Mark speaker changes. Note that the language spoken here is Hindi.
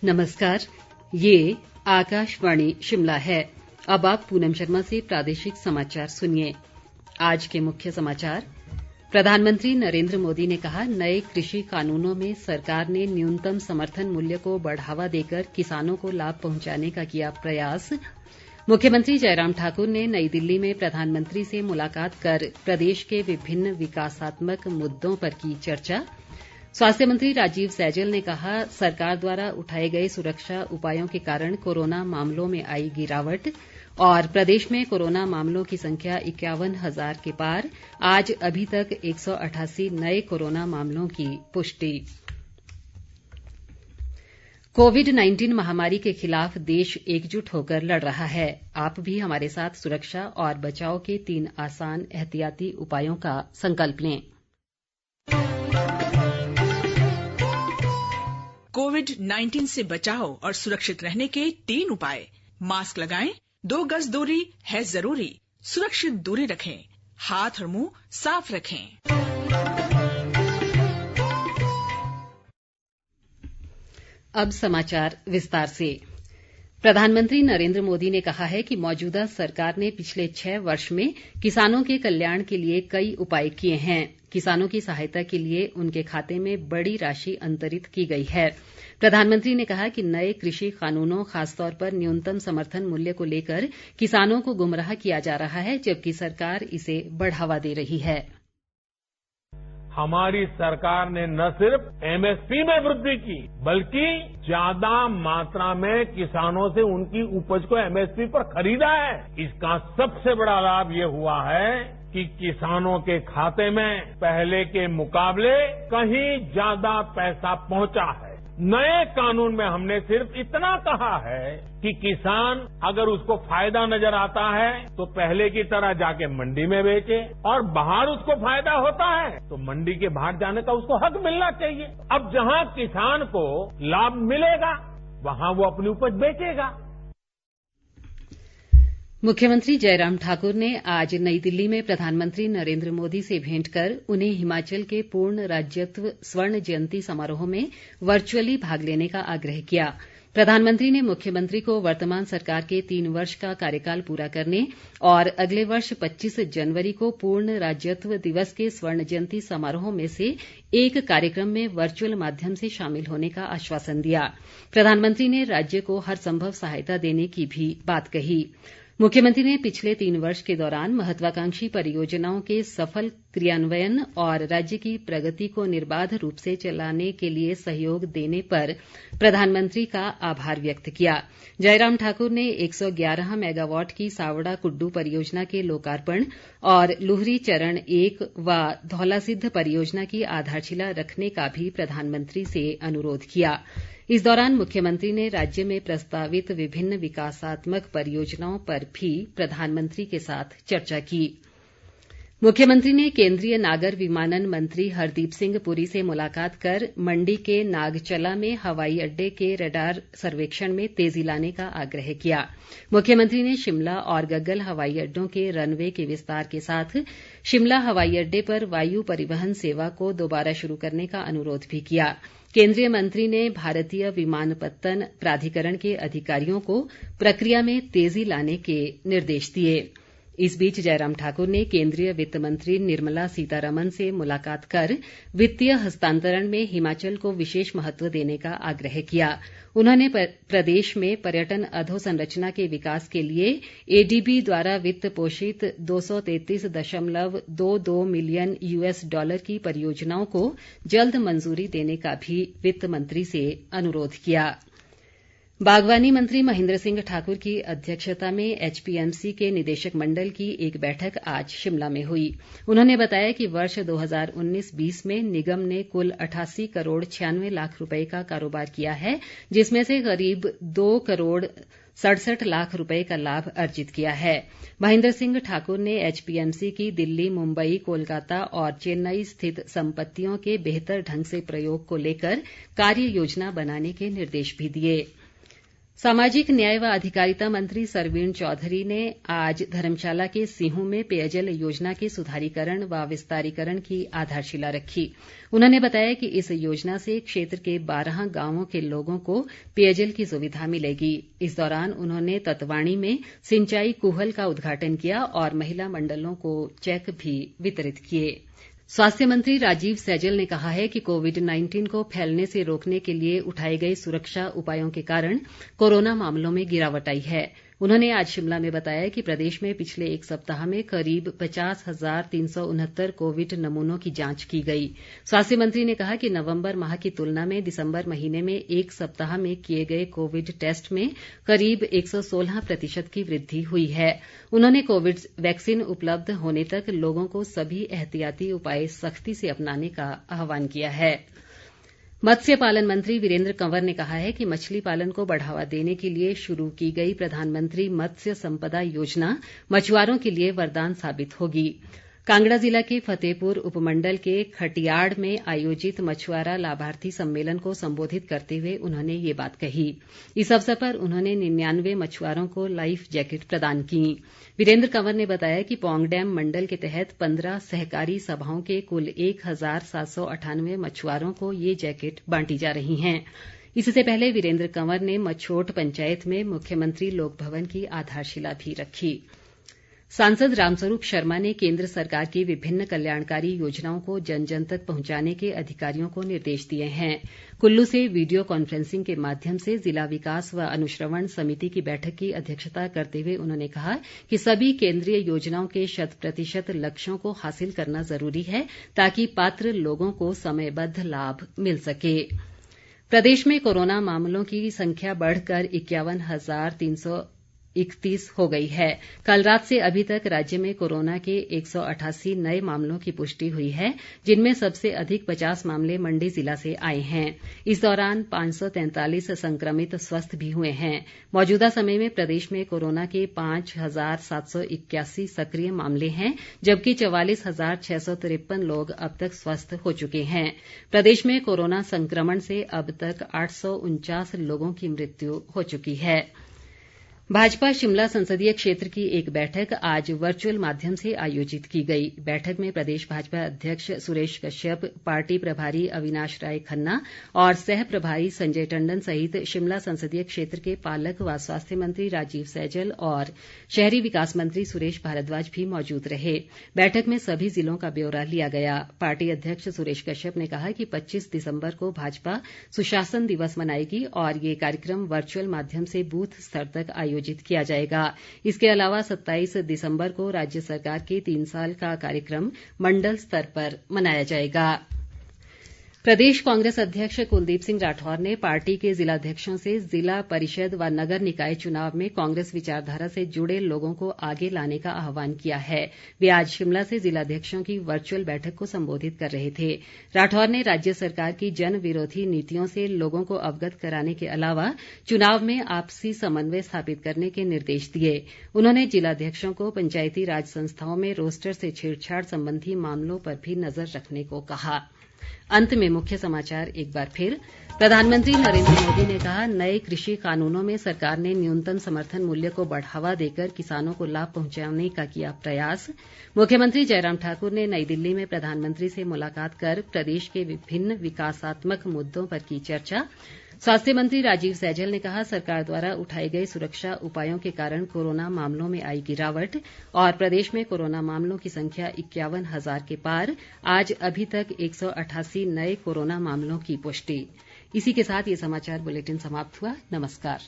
Speaker 1: नमस्कार, ये आकाशवाणी शिमला है। अब आप पूनम शर्मा से प्रादेशिक समाचार सुनिए। आज के मुख्य समाचार। प्रधानमंत्री नरेंद्र मोदी ने कहा, नए कृषि कानूनों में सरकार ने न्यूनतम समर्थन मूल्य को बढ़ावा देकर किसानों को लाभ पहुंचाने का किया प्रयास। मुख्यमंत्री जयराम ठाकुर ने नई दिल्ली में प्रधानमंत्री से मुलाकात कर प्रदेश के विभिन्न विकासात्मक मुद्दों पर की चर्चा। स्वास्थ्य मंत्री राजीव सैजल ने कहा, सरकार द्वारा उठाए गए सुरक्षा उपायों के कारण कोरोना मामलों में आई गिरावट। और प्रदेश में कोरोना मामलों की संख्या 51,000 के पार। आज अभी तक 188 नए कोरोना मामलों की पुष्टि। कोविड-19 महामारी के खिलाफ देश एकजुट होकर लड़ रहा है। आप भी हमारे साथ सुरक्षा और बचाव के 3 आसान एहतियाती उपायों का संकल्प लें।
Speaker 2: कोविड-19 से बचाव और सुरक्षित रहने के 3 उपाय। मास्क लगाएं, 2 गज दूरी है जरूरी, सुरक्षित दूरी रखें, हाथ और मुंह साफ रखें।
Speaker 1: अब समाचार विस्तार से। प्रधानमंत्री नरेंद्र मोदी ने कहा है कि मौजूदा सरकार ने पिछले 6 वर्ष में किसानों के कल्याण के लिए कई उपाय किए हैं। किसानों की सहायता के लिए उनके खाते में बड़ी राशि अंतरित की गई है। प्रधानमंत्री ने कहा कि नए कृषि कानूनों, खासतौर पर न्यूनतम समर्थन मूल्य को लेकर किसानों को गुमराह किया जा रहा है, जबकि सरकार इसे बढ़ावा दे रही है।
Speaker 3: हमारी सरकार ने न सिर्फ एमएसपी में वृद्धि की, बल्कि ज्यादा मात्रा में किसानों से उनकी उपज को एमएसपी पर खरीदा है। इसका सबसे बड़ा लाभ ये हुआ है कि किसानों के खाते में पहले के मुकाबले कहीं ज्यादा पैसा पहुंचा है। नए कानून में हमने सिर्फ इतना कहा है कि किसान अगर उसको फायदा नजर आता है तो पहले की तरह जाके मंडी में बेचे, और बाहर उसको फायदा होता है तो मंडी के बाहर जाने का उसको हक मिलना चाहिए। अब जहां किसान को लाभ मिलेगा वहां वो अपनी उपज बेचेगा।
Speaker 1: मुख्यमंत्री जयराम ठाकुर ने आज नई दिल्ली में प्रधानमंत्री नरेंद्र मोदी से भेंट कर उन्हें हिमाचल के पूर्ण राज्यत्व स्वर्ण जयंती समारोह में वर्चुअली भाग लेने का आग्रह किया। प्रधानमंत्री ने मुख्यमंत्री को वर्तमान सरकार के 3 वर्ष का कार्यकाल पूरा करने और अगले वर्ष 25 जनवरी को पूर्ण राज्यत्व दिवस के स्वर्ण जयंती समारोह में से एक कार्यक्रम में वर्चुअल माध्यम से शामिल होने का आश्वासन दिया। प्रधानमंत्री ने राज्य को हर संभव सहायता देने की भी बात कही। मुख्यमंत्री ने पिछले 3 वर्ष के दौरान महत्वाकांक्षी परियोजनाओं के सफल क्रियान्वयन और राज्य की प्रगति को निर्बाध रूप से चलाने के लिए सहयोग देने पर प्रधानमंत्री का आभार व्यक्त किया। जयराम ठाकुर ने 111 मेगावाट की सावड़ा कुड्डू परियोजना के लोकार्पण और लुहरी चरण 1 व धौलासिद्ध परियोजना की आधारशिला रखने का भी प्रधानमंत्री से अनुरोध किया। इस दौरान मुख्यमंत्री ने राज्य में प्रस्तावित विभिन्न विकासात्मक परियोजनाओं पर भी प्रधानमंत्री के साथ चर्चा की। मुख्यमंत्री ने केंद्रीय नागर विमानन मंत्री हरदीप सिंह पुरी से मुलाकात कर मंडी के नागचला में हवाई अड्डे के रडार सर्वेक्षण में तेजी लाने का आग्रह किया। मुख्यमंत्री ने शिमला और गग्गल हवाई अड्डों के रनवे के विस्तार के साथ शिमला हवाई अड्डे पर वायु परिवहन सेवा को दोबारा शुरू करने का अनुरोध भी किया। केंद्रीय मंत्री ने भारतीय विमानपत्तन प्राधिकरण के अधिकारियों को प्रक्रिया में तेजी लाने के निर्देश दिए। इस बीच जयराम ठाकुर ने केंद्रीय वित्त मंत्री निर्मला सीतारमन से मुलाकात कर वित्तीय हस्तांतरण में हिमाचल को विशेष महत्व देने का आग्रह किया। उन्होंने प्रदेश में पर्यटन अधोसंरचना के विकास के लिए एडीबी द्वारा वित्त पोषित 233.22 मिलियन $US की परियोजनाओं को जल्द मंजूरी देने का भी वित्त मंत्री से अनुरोध किया। बागवानी मंत्री महेंद्र सिंह ठाकुर की अध्यक्षता में एचपीएमसी के निदेशक मंडल की एक बैठक आज शिमला में हुई। उन्होंने बताया कि वर्ष 2019-20 में निगम ने कुल 88 करोड़ 96 लाख रुपए का कारोबार किया है, जिसमें से करीब 2 करोड़ 67 लाख रुपए का लाभ अर्जित किया है। महेंद्र सिंह ठाकुर ने एचपीएमसी की दिल्ली, मुंबई, कोलकाता और चेन्नई स्थित संपत्तियों के बेहतर ढंग से प्रयोग को लेकर कार्य योजना बनाने के निर्देश भी दिए। सामाजिक न्याय व अधिकारिता मंत्री सरवीण चौधरी ने आज धर्मशाला के सिहूं में पेयजल योजना के सुधारीकरण व विस्तारीकरण की आधारशिला रखी। उन्होंने बताया कि इस योजना से क्षेत्र के 12 गांवों के लोगों को पेयजल की सुविधा मिलेगी। इस दौरान उन्होंने ततवाणी में सिंचाई कूहल का उद्घाटन किया और महिला मंडलों को चेक भी वितरित किए। स्वास्थ्य मंत्री राजीव सैजल ने कहा है कि कोविड-19 को फैलने से रोकने के लिए उठाए गए सुरक्षा उपायों के कारण कोरोना मामलों में गिरावट आई है। उन्होंने आज शिमला में बताया कि प्रदेश में पिछले एक सप्ताह में करीब 50,369 कोविड नमूनों की जांच की गई। स्वास्थ्य मंत्री ने कहा कि नवंबर माह की तुलना में दिसंबर महीने में एक सप्ताह में किए गए कोविड टेस्ट में करीब 116% की वृद्धि हुई है। उन्होंने कोविड वैक्सीन उपलब्ध होने तक लोगों को सभी एहतियाती उपाय सख्ती से अपनाने का आह्वान किया है। मत्स्य पालन मंत्री वीरेन्द्र कंवर ने कहा है कि मछली पालन को बढ़ावा देने के लिए शुरू की गई प्रधानमंत्री मत्स्य संपदा योजना मछुआरों के लिए वरदान साबित होगी। कांगड़ा जिला के फतेहपुर उपमंडल के खटियाड़ में आयोजित मछुआरा लाभार्थी सम्मेलन को संबोधित करते हुए उन्होंने ये बात कही। इस अवसर पर उन्होंने 99 मछुआरों को लाइफ जैकेट प्रदान की। वीरेन्द्र कंवर ने बताया कि पौंग डैम मंडल के तहत 15 सहकारी सभाओं के कुल 1798 मछुआरों को ये जैकेट बांटी जा रही हैं। इससे पहले वीरेन्द्र कंवर ने मछोट पंचायत में मुख्यमंत्री लोक भवन की आधारशिला भी रखी। सांसद रामस्वरूप शर्मा ने केन्द्र सरकार की विभिन्न कल्याणकारी योजनाओं को जन जन तक पहुंचाने के अधिकारियों को निर्देश दिए हैं। कुल्लू से वीडियो कॉन्फ्रेंसिंग के माध्यम से जिला विकास व अनुश्रवण समिति की बैठक की अध्यक्षता करते हुए उन्होंने कहा कि सभी केन्द्रीय योजनाओं के 100% लक्ष्यों को हासिल करना जरूरी है ताकि पात्र लोगों को समयबद्ध लाभ मिल सके। प्रदेश में कोरोना मामलों की संख्या बढ़कर 51,331 हो गई है। कल रात से अभी तक राज्य में कोरोना के 188 नए मामलों की पुष्टि हुई है, जिनमें सबसे अधिक 50 मामले मंडी जिला से आए हैं। इस दौरान 543 संक्रमित स्वस्थ भी हुए हैं। मौजूदा समय में प्रदेश में कोरोना के 5,781 सक्रिय मामले हैं, जबकि 44,653 लोग अब तक स्वस्थ हो चुके हैं। प्रदेश में कोरोना संक्रमण से अब तक 849 लोगों की मृत्यु हो चुकी है। भाजपा शिमला संसदीय क्षेत्र की एक बैठक आज वर्चुअल माध्यम से आयोजित की गई। बैठक में प्रदेश भाजपा अध्यक्ष सुरेश कश्यप, पार्टी प्रभारी अविनाश राय खन्ना और सह प्रभारी संजय टंडन सहित शिमला संसदीय क्षेत्र के पालक व स्वास्थ्य मंत्री राजीव सैजल और शहरी विकास मंत्री सुरेश भारद्वाज भी मौजूद रहे। बैठक में सभी जिलों का ब्यौरा लिया गया। पार्टी अध्यक्ष सुरेश कश्यप ने कहा कि 25 दिसंबर को भाजपा सुशासन दिवस मनाएगी और ये कार्यक्रम वर्चुअल माध्यम से बूथ स्तर तक आयोजित किया जाएगा। इसके अलावा 27 दिसंबर को राज्य सरकार के 3 साल का कार्यक्रम मंडल स्तर पर मनाया जाएगा। प्रदेश कांग्रेस अध्यक्ष कुलदीप सिंह राठौर ने पार्टी के जिलाध्यक्षों से जिला परिषद व नगर निकाय चुनाव में कांग्रेस विचारधारा से जुड़े लोगों को आगे लाने का आह्वान किया है। वे आज शिमला से जिलाध्यक्षों की वर्चुअल बैठक को संबोधित कर रहे थे। राठौर ने राज्य सरकार की जन विरोधी नीतियों से लोगों को अवगत कराने के अलावा चुनाव में आपसी समन्वय स्थापित करने के निर्देश दिए। उन्होंने जिलाध्यक्षों को पंचायती राज संस्थाओं में रोस्टर से छेड़छाड़ संबंधी मामलों पर भी नजर रखने को कहा। अंत में मुख्य समाचार एक बार फिर। प्रधानमंत्री नरेंद्र मोदी ने कहा, नए कृषि कानूनों में सरकार ने न्यूनतम समर्थन मूल्य को बढ़ावा देकर किसानों को लाभ पहुंचाने का किया प्रयास। मुख्यमंत्री जयराम ठाकुर ने नई दिल्ली में प्रधानमंत्री से मुलाकात कर प्रदेश के विभिन्न विकासात्मक मुद्दों पर की चर्चा। स्वास्थ्य मंत्री राजीव सैजल ने कहा, सरकार द्वारा उठाए गए सुरक्षा उपायों के कारण कोरोना मामलों में आई गिरावट और प्रदेश में कोरोना मामलों की संख्या 51,000 के पार। आज अभी तक 188 नए कोरोना मामलों की पुष्टि। इसी के साथ ये समाचार बुलेटिन समाप्त हुआ। नमस्कार।